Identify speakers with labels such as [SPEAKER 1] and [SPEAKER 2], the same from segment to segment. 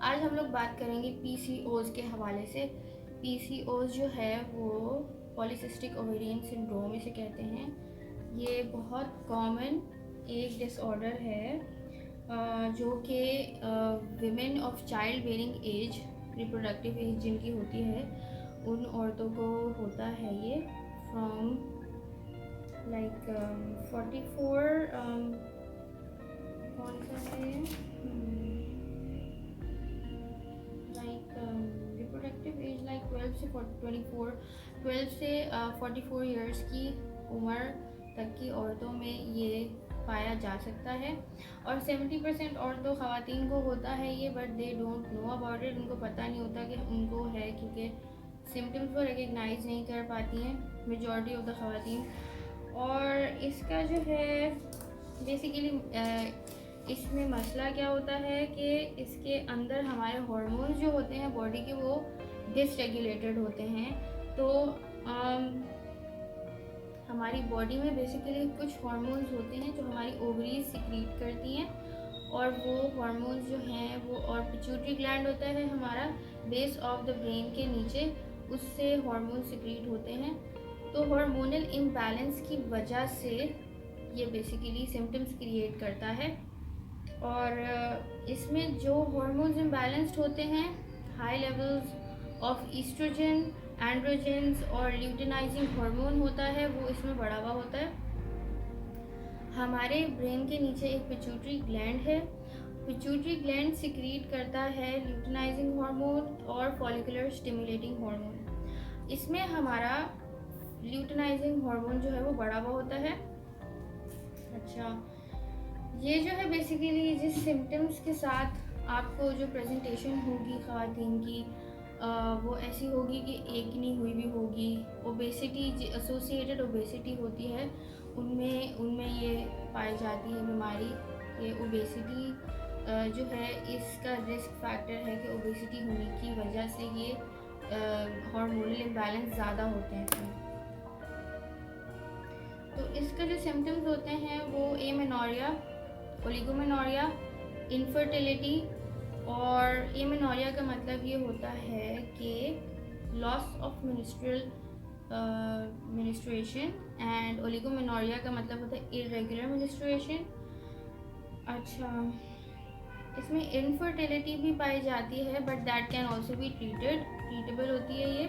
[SPEAKER 1] आज हम लोग बात करेंगे पीसीओज के हवाले से। पीसीओज जो है वो पॉलीसिस्टिक ओवेरियन सिंड्रोम इसे कहते हैं। ये बहुत कॉमन एक डिसऑर्डर है जो कि women of child bearing age, reproductive age जिनकी होती है, उन औरतों को होता है ये फ्रॉम लाइक 44 कौन सा है रिप्रोडक्टिव एज लाइक 12 से 44 ईयर्स की उम्र तक की औरतों में ये पाया जा सकता है। और 70% औरतों ख़वातीन को होता है ये, but they don't know about it. उनको पता नहीं होता कि उनको है, क्योंकि सिम्टम्स को रिकग्नाइज नहीं कर पाती हैं मेजॉरिटी ऑफ द ख़वातीन। और इसका जो है बेसिकली इसमें मसला क्या होता है कि इसके अंदर हमारे हार्मोन्स जो होते हैं बॉडी के, वो डिसरेगुलेटेड होते हैं। तो हमारी बॉडी में बेसिकली कुछ हार्मोन्स होते हैं जो हमारी ओवरीज सिक्रीट करती हैं, और वो हार्मोन्स जो हैं वो, और पिट्यूटरी ग्लैंड होता है हमारा बेस ऑफ द ब्रेन के नीचे, उससे हार्मोन सिक्रीट होते हैं। तो हार्मोनल इम्बैलेंस की वजह से ये बेसिकली सिम्टम्स क्रिएट करता है। और इसमें जो हार्मोन्स इम्बैलेंस्ड होते हैं, high levels of oestrogen, androgens और ल्यूटिनाइजिंग हार्मोन होता है, वो इसमें बढ़ा हुआ होता है। हमारे ब्रेन के नीचे एक पिट्यूटरी ग्लैंड है। पिट्यूटरी ग्लैंड सिक्रीट करता है ल्यूटिनाइजिंग हार्मोन और फॉलिकुलर स्टिमुलेटिंग हार्मोन। इसमें हमारा ल्यूटिनाइजिंग हार्मोन जो है वो बढ़ा हुआ होता है। अच्छा, ये जो है बेसिकली जिस सिम्टम्स के साथ आपको जो प्रेजेंटेशन होगी ख़वातीन की, वो ऐसी होगी कि एकनी हुई भी होगी। ओबेसिटी, एसोसिएटेड ओबेसिटी होती है, उनमें ये पाई जाती है बीमारी। ये ओबेसिटी जो है इसका रिस्क फैक्टर है कि ओबेसिटी होने की वजह से ये हार्मोनल इम्बैलेंस ज़्यादा होते हैं। तो इसका जो सिम्टम्स होते हैं वो एमेनोरिया, ओलिगोमेनोरिया, इनफर्टिलिटी। और एमेनोरिया का मतलब ये होता है कि लॉस ऑफ मिनिस्ट्रेशन, एंड ओलिगोमेनोरिया का मतलब होता है इरेगुलर मिनिस्ट्रेशन। अच्छा, इसमें इनफर्टिलिटी भी पाई जाती है, but that can also be treatable होती है ये।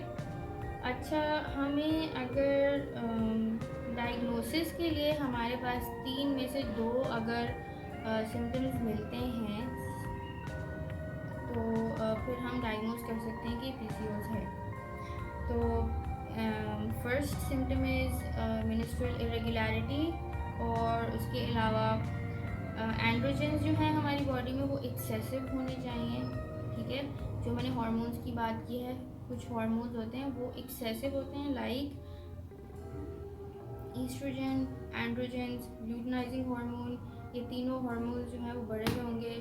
[SPEAKER 1] अच्छा, हमें अगर डायग्नोसिस के लिए हमारे पास 3 में से 2 अगर सिम्टम्स मिलते हैं तो फिर हम डायग्नोज कर सकते हैं कि पीसीओएस है। तो first symptom is menstrual irregularity, और उसके अलावा एंड्रोजेंस जो है हमारी बॉडी में वो एक्सेसिव होने चाहिए। ठीक है, जो मैंने हार्मोन्स की बात की है, कुछ हार्मोन्स होते हैं वो एक्सेसिव होते हैं, like oestrogen, androgens, luteinising hormone. ये तीनों हार्मोन्स जो हैं वो बढ़े हुए होंगे।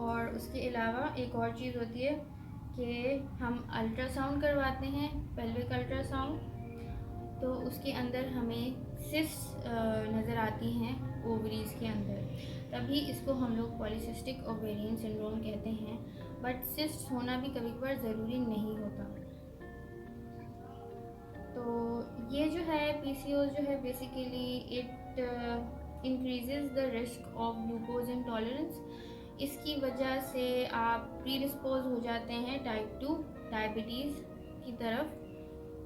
[SPEAKER 1] और उसके अलावा एक और चीज़ होती है कि हम अल्ट्रासाउंड करवाते हैं, पेल्विक अल्ट्रासाउंड, तो उसके अंदर हमें सिस्ट नज़र आती हैं ओवरीज के अंदर, तभी इसको हम लोग पॉलीसिस्टिक ओवेरियन सिंड्रोम कहते हैं। बट सिस्ट होना भी कभी कभार ज़रूरी नहीं होता। तो ये जो है पीसीओएस जो है basically it increases the risk of glucose intolerance. इसकी वजह से आप प्रीडिस्पोज हो जाते हैं टाइप 2 डायबिटीज़ की तरफ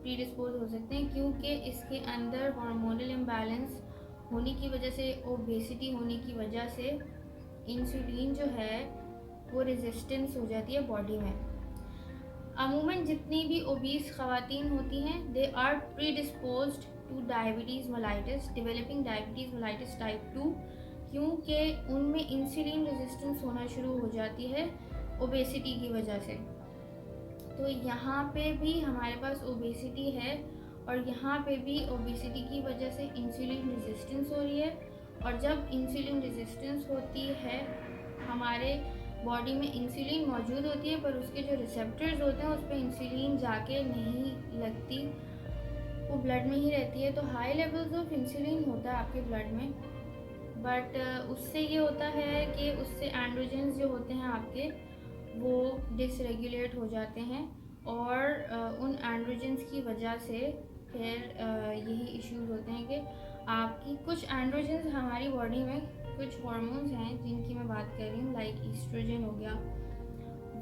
[SPEAKER 1] प्रीडिस्पोज हो सकते हैं, क्योंकि इसके अंदर हार्मोनल इम्बैलेंस होने की वजह से, ओबेसिटी होने की वजह से इंसुलिन जो है वो रेजिस्टेंस हो जाती है बॉडी में। अमूमन जितनी भी ओबीस ख़वातीन होती हैं, they are predisposed to diabetes mellitus, developing diabetes mellitus type 2, क्योंकि उनमें इंसुलिन रेजिस्टेंस होना शुरू हो जाती है ओबेसिटी की वजह से। तो यहाँ पे भी हमारे पास ओबेसिटी है, और यहाँ पे भी ओबेसिटी की वजह से इंसुलिन रेजिस्टेंस हो रही है। और जब इंसुलिन रेजिस्टेंस होती है, हमारे बॉडी में इंसुलिन मौजूद होती है, पर उसके जो रिसेप्टर्स होते हैं उस पर इंसुलिन जाके नहीं लगती, वो ब्लड में ही रहती है। तो हाई लेवल्स ऑफ इंसुलिन होता है आपके ब्लड में, बट उससे ये होता है कि उससे एंड्रोजन्स जो होते हैं आपके वो डिसरेगुलेट हो जाते हैं और उन एंड्रोजन्स की वजह से फिर यही इश्यूज होते हैं कि आपकी कुछ एंड्रोजन्स हमारी बॉडी में कुछ हार्मोन्स हैं जिनकी मैं बात कर रही हूँ, लाइक ईस्ट्रोजन हो गया।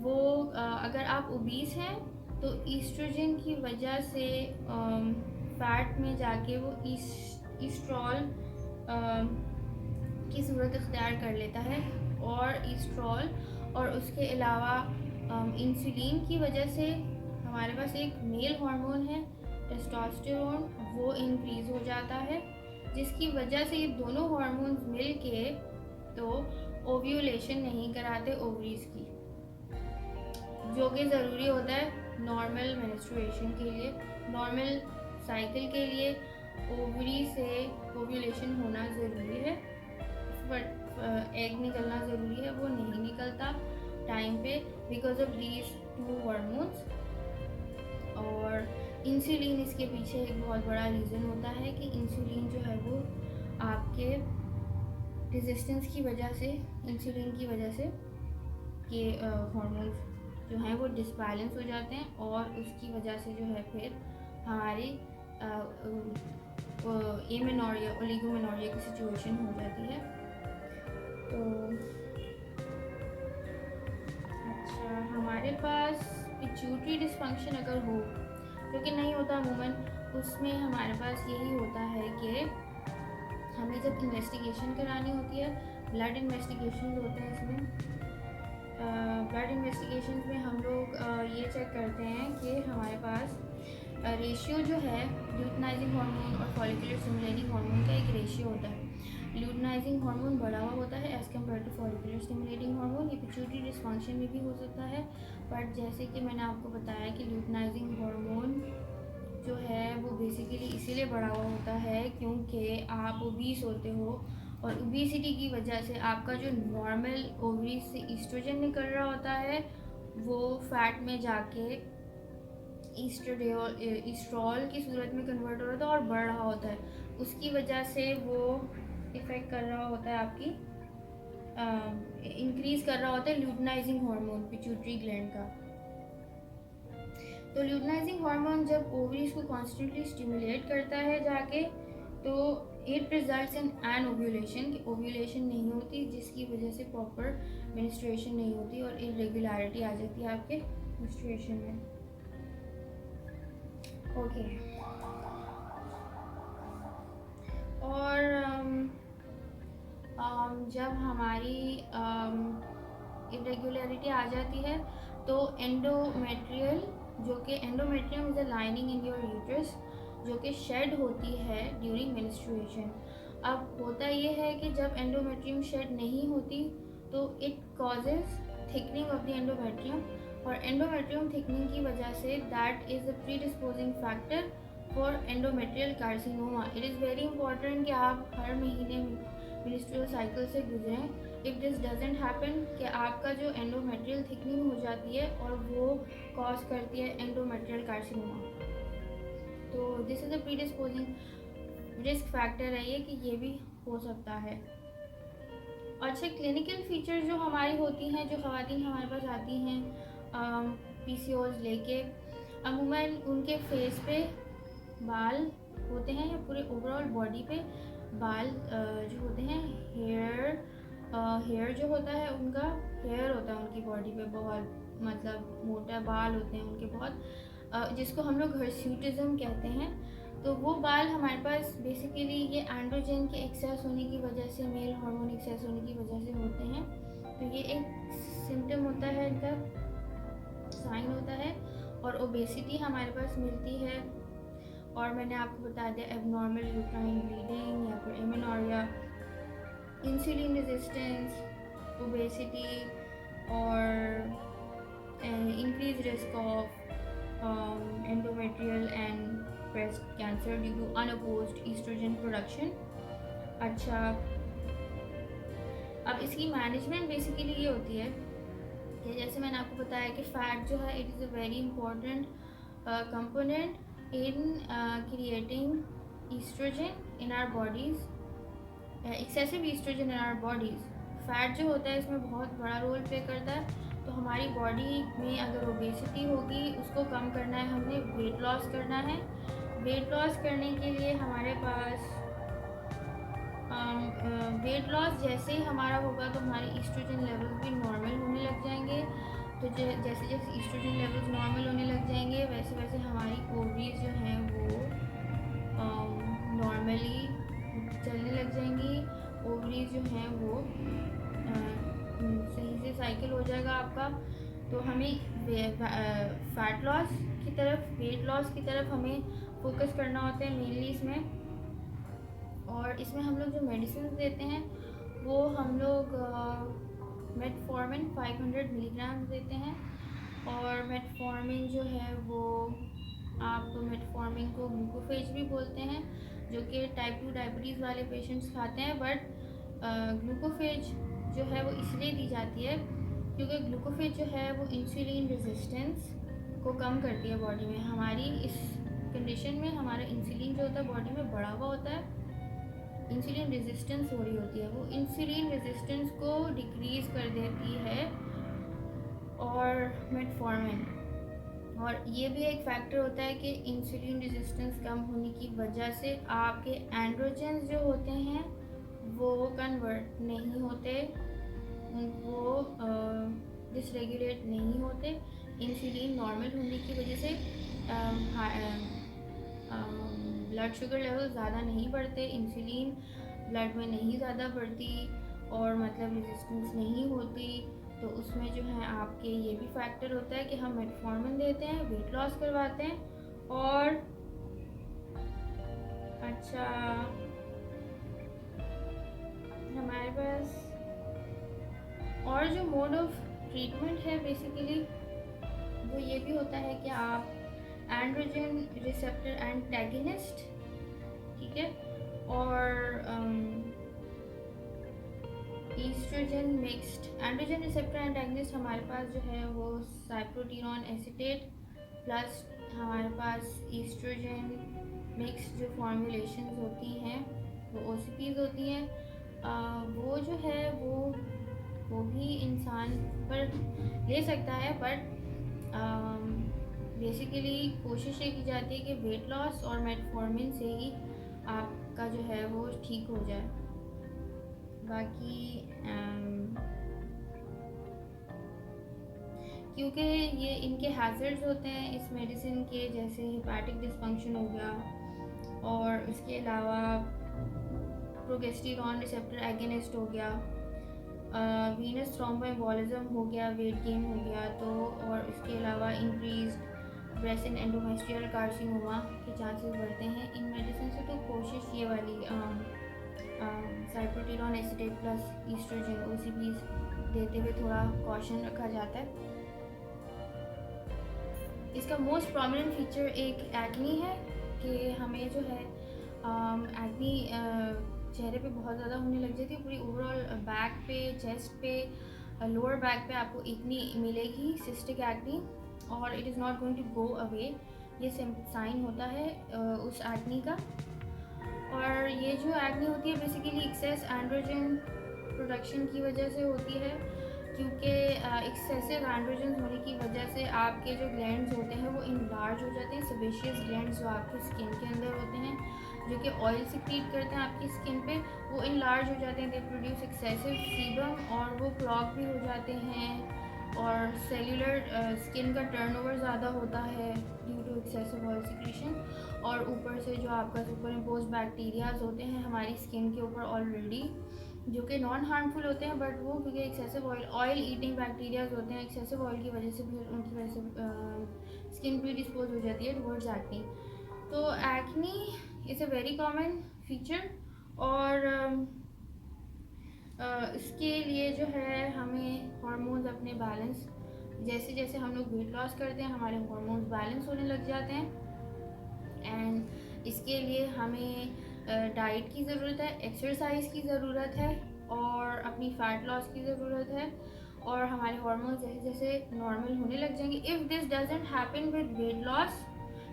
[SPEAKER 1] वो अगर आप ओबीस हैं तो ईस्ट्रोजन की वजह से फैट में जाके वो ईस्ट्रॉल की सूरत इख्तियार कर लेता है और ईस्ट्रॉल और उसके अलावा इंसुलिन की वजह से हमारे पास एक मेल हार्मोन है टेस्टोस्टेरोन, वो इंक्रीज़ हो जाता है, जिसकी वजह से ये दोनों हार्मोन्स मिल के तो ओव्यूलेशन नहीं कराते ओवरीज की, जो कि ज़रूरी होता है नॉर्मल मेंस्ट्रुएशन के लिए, नॉर्मल साइकिल के लिए ओवरी से ओव्यूलेशन होना ज़रूरी है। बट एग निकलना ज़रूरी है, वो नहीं निकलता टाइम पे because of these two hormones. और इंसुलिन इसके पीछे एक बहुत बड़ा रीज़न होता है कि इंसुलिन जो है वो आपके रेजिस्टेंस की वजह से, इंसुलिन की वजह से ये हार्मोन्स जो हैं वो डिसबैलेंस हो जाते हैं और उसकी वजह से जो है फिर हमारी एमेनोरिया ओलिगोमेनोरिया की सिचुएशन हो जाती है। तो अच्छा, हमारे पास पिट्यूटरी डिस्फंक्शन अगर हो, जो कि नहीं होता अमूमन, उसमें हमारे पास यही होता है कि हमें जब इन्वेस्टिगेशन करानी होती है, ब्लड इन्वेस्टिगेशन होते हैं इसमें, ब्लड इन्वेस्टिगेशन में हम लोग ये चेक करते हैं कि हमारे पास रेशियो जो है ल्यूटिनाइजिंग हार्मोन और फॉलिकुलर स्टिमुलेटिंग हार्मोन का एक रेशियो होता है। ल्यूटिनाइजिंग हार्मोन बढ़ा हुआ होता है as compared to follicular stimulating hormone. ये पिट्यूटरी डिस्फंक्शन में भी हो सकता है, बट जैसे कि मैंने आपको बताया कि ल्यूटिनाइजिंग हार्मोन जो है वो बेसिकली इसीलिए बढ़ा हुआ होता है क्योंकि आप ओबीस होते हो और ओबेसिटी की वजह से आपका जो नॉर्मल ओवरी से ईस्ट्रोजन निकल रहा होता है वो फैट में जाके ईस्ट्रॉल की सूरत में कन्वर्ट हो रहा होता है और बढ़ रहा होता है, उसकी वजह से वो इफ़ेक्ट कर रहा होता है आपकी इंक्रीज़ कर रहा होता है ल्यूटिनाइजिंग हार्मोन पिट्यूटरी ग्लैंड का। तो ल्यूटिनाइजिंग हार्मोन जब ओवरीज को कॉन्स्टेंटली स्टिमुलेट करता है जाके, तो it results in an ovulation, कि ओव्यूलेशन नहीं होती जिसकी वजह से प्रॉपर मेंस्ट्रुएशन नहीं होती और इरेगुलरिटी आ जाती है आपके मेंस्ट्रुएशन में। ओके और जब हमारी इरेगुलरिटी आ जाती है तो एंडोमेट्रियल, जो कि endometrium is a lining in your uterus, जो कि शेड होती है ड्यूरिंग मेंस्ट्रुएशन। अब होता ये है कि जब एंडोमेट्रियम शेड नहीं होती तो it causes thickening of the endometrium, और एंडोमेट्रियम थिकनिंग की वजह से that is a predisposing factor for endometrial carcinoma. It is very important कि आप हर महीने मेंस्ट्रुअल साइकिल से गुजरें। इफ़ दिस डजेंट हैपन कि आपका जो एंडोमेट्रियल थिकनिंग हो जाती है और वो कॉज करती है एंडोमेट्रियल कार्सिनोमा, तो this is a predisposing risk factor है ये कि ये भी हो सकता है। अच्छा, क्लिनिकल फीचर जो हमारी होती हैं, जो ख़वातीन हमारे पास आती हैं पीसीओज लेके, अमूमन उनके फेस पे बाल होते हैं या पूरे ओवरऑल बॉडी पे बाल जो होते हैं, हेयर जो होता है, उनका हेयर होता है उनकी बॉडी पे बहुत, मतलब मोटा बाल होते हैं उनके बहुत, जिसको हम लोग हिर्स्यूटिज्म कहते हैं। तो वो बाल हमारे पास बेसिकली ये एंड्रोजन के एक्सेस होने की वजह से, मेल हार्मोन एक्सेस होने की वजह से होते हैं। तो ये एक सिम्टम होता है, इनका साइन होता है। और ओबेसिटी हमारे पास मिलती है, और मैंने आपको बता दिया एबनॉर्मल यूट्राइन ब्लीडिंग या फिर एमेनोरिया, इंसुलिन रेजिस्टेंस, ओबेसिटी और increase risk of endometrial and breast cancer due to unopposed estrogen production। अच्छा, अब इसकी मैनेजमेंट बेसिकली ये होती है कि जैसे मैंने आपको बताया कि फैट जो है it is a very important component in creating oestrogen in our bodies. Excessive oestrogen in our bodies, fat जो होता है इसमें बहुत बड़ा रोल प्ले करता है। तो हमारी बॉडी में अगर ओबेसिटी होगी, उसको कम करना है, हमें वेट लॉस करना है। वेट लॉस करने के लिए हमारे पास वेट लॉस जैसे ही हमारा होगा तो हमारे ईस्ट्रोजन लेवल्स भी नॉर्मल होने लग जाएंगे। तो जैसे जैसे ईस्ट्रोजन लेवल्स नॉर्मल होने लग जाएंगे, वैसे वैसे हमारी ओवरीज जो हैं वो नॉर्मली चलने लग जाएंगी। ओवरीज जो हैं वो सही से साइकिल हो जाएगा आपका। तो हमें फैट लॉस की तरफ, वेट लॉस की तरफ हमें फोकस करना होता है मेनली इसमें। और इसमें हम लोग जो मेडिसिन देते हैं वो हम लोग मेटफॉर्मिन 500 मिलीग्राम देते हैं। और मेटफॉर्मिन जो है वो आप मेटफॉर्मिन को ग्लूकोफेज भी बोलते हैं, जो कि टाइप 2 डायबिटीज़ वाले पेशेंट्स खाते हैं। बट ग्लूकोफेज जो है वो इसलिए दी जाती है क्योंकि ग्लूकोफेज जो है वो इंसुलिन रेजिस्टेंस को कम करती है बॉडी में। हमारी इस कंडीशन में हमारा इंसुलिन जो होता है बॉडी में बढ़ा हुआ होता है, इंसुलिन रेजिस्टेंस हो रही होती है, वो इंसुलिन रेजिस्टेंस को डिक्रीज़ कर देती है और मेटफॉर्मिन। और ये भी एक फैक्टर होता है कि इंसुलिन रेजिस्टेंस कम होने की वजह से आपके एंड्रोजन्स जो होते हैं वो कन्वर्ट नहीं होते, वो डिसरेगुलेट नहीं होते। इंसुलिन नॉर्मल होने की वजह से ब्लड शुगर लेवल ज़्यादा नहीं बढ़ते, इंसुलिन ब्लड में नहीं ज़्यादा बढ़ती और मतलब रेजिस्टेंस नहीं होती। तो उसमें जो है आपके ये भी फैक्टर होता है कि हम मेटफॉर्मिन देते हैं, वेट लॉस करवाते हैं। और अच्छा, हमारे पास और जो मोड ऑफ ट्रीटमेंट है बेसिकली वो ये भी होता है कि आप एंड्रोजन रिसेप्टर एंटागनिस्ट, ठीक है, और oestrogen mixed androgen receptor antagonist हमारे पास जो है वो साइप्रोटीनॉन एसीटेट प्लस हमारे पास ईस्ट्रोजन मिक्स जो फॉर्मुलेशंस होती हैं वो ओसीपीज होती हैं। वो जो है वो भी इंसान पर ले सकता है, बट बेसिकली कोशिश ये की जाती है कि वेट लॉस और मेटफॉर्मिन से ही आपका जो है वो ठीक हो जाए। बाकी क्योंकि ये इनके हैज़र्ड्स होते हैं इस मेडिसिन के, जैसे हेपेटिक डिस्फंक्शन हो गया और इसके अलावा प्रोगेस्टेरॉन रिसेप्टर एगोनिस्ट हो गया, वीनस थ्रोम्बोएम्बोलिज्म हो गया, वेट गेन हो गया, तो और इसके अलावा increase breast and endometrial carcinoma के चांसेस बढ़ते हैं इन मेडिसिन से। तो कोशिश ये वाली साइप्रोटीनॉन एसीटेट प्लस ईस्ट्रोजन ओसीपीज देते हुए थोड़ा कॉशन रखा जाता है। इसका मोस्ट प्रोमिनेंट फीचर एक एक्नी है कि हमें जो है एक्नी चेहरे पे बहुत ज़्यादा होने लग जाती है। पूरी ओवरऑल बैक पे, चेस्ट पे, लोअर बैक पे आपको एक्नी मिलेगी, सिस्टिक एक्नी, और it is not going to go away. ये साइन होता है उस एक्नी का। और ये जो एक्नी होती है बेसिकली एक्सेस एंड्रोजन प्रोडक्शन की वजह से होती है, क्योंकि एक्सेसिव एंड्रोजन होने की वजह से आपके जो ग्लैंड्स होते हैं वो इनलार्ज हो जाते हैं। सेबेशियस ग्लैंड्स जो आपकी स्किन के अंदर होते हैं, जो कि ऑयल सिक्रीट करते हैं आपकी स्किन पे, वो इनलार्ज हो जाते हैं। दे प्रोड्यूस एक्सेसिव सीबम और वो क्लॉग भी हो जाते हैं। और सेल्यूलर स्किन का टर्नओवर ज़्यादा होता है due to excessive oil secretion. और ऊपर से जो आपका सुपर इम्पोज बैक्टीरियाज होते हैं हमारी स्किन के ऊपर ऑलरेडी, जो कि नॉन हार्मफुल होते हैं, बट वो क्योंकि एक्सेसिव ऑयल ईटिंग बैक्टीरियाज होते हैं, एक्सेसिव ऑयल की वजह से भी उनकी वजह से स्किन भी डिस्पोज हो जाती है टुवर्ड्स एक्नी। तो acne is a very common feature. और इसके लिए जो है हमें हार्मोन्स अपने बैलेंस, जैसे जैसे हम लोग वेट लॉस करते हैं हमारे हार्मोन्स बैलेंस होने लग जाते हैं। एंड इसके लिए हमें डाइट की ज़रूरत है, एक्सरसाइज की ज़रूरत है और अपनी फ़ैट लॉस की ज़रूरत है। और हमारे हार्मोन्स जैसे जैसे नॉर्मल होने लग जाएंगे। If this doesn't happen with weight loss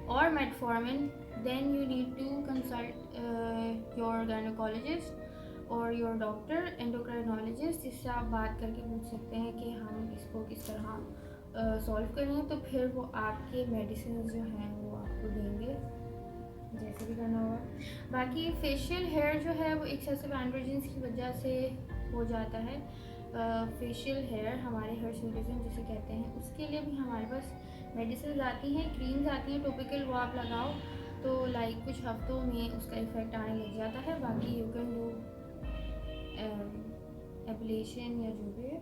[SPEAKER 1] और metformin, then you need to consult your gynaecologist. और योर डॉक्टर एंडोक्राइनोलॉजिस्ट, जिससे आप बात करके पूछ सकते हैं कि हम इसको किस तरह सॉल्व करें। तो फिर वो आपके मेडिसिन जो हैं वो आपको देंगे, जैसे भी करना होगा। बाकी फेशियल हेयर जो है वो एक्सेसिव एंड्रोजन्स की वजह से हो जाता है। फेशियल हेयर हमारे हिर्सुटिज्म जिसे कहते हैं, उसके लिए भी हमारे पास मेडिसिन आती हैं, क्रीम्स आती हैं टॉपिकल, वो आप लगाओ तो लाइक कुछ हफ्तों में उसका इफ़ेक्ट आने लग जाता है। बाकी यू कैन डू एब्लेशन या जो भी है।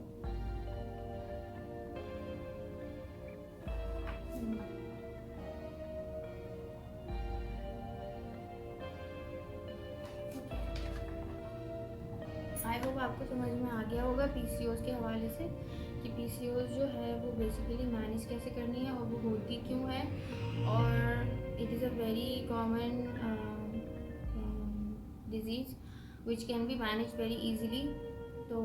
[SPEAKER 1] आई होप आपको समझ में आ गया होगा पीसीओएस के हवाले से कि पीसीओएस जो है वो बेसिकली मैनेज कैसे करनी है और वो होती क्यों है, और it is a very common disease which can be manage very easily. तो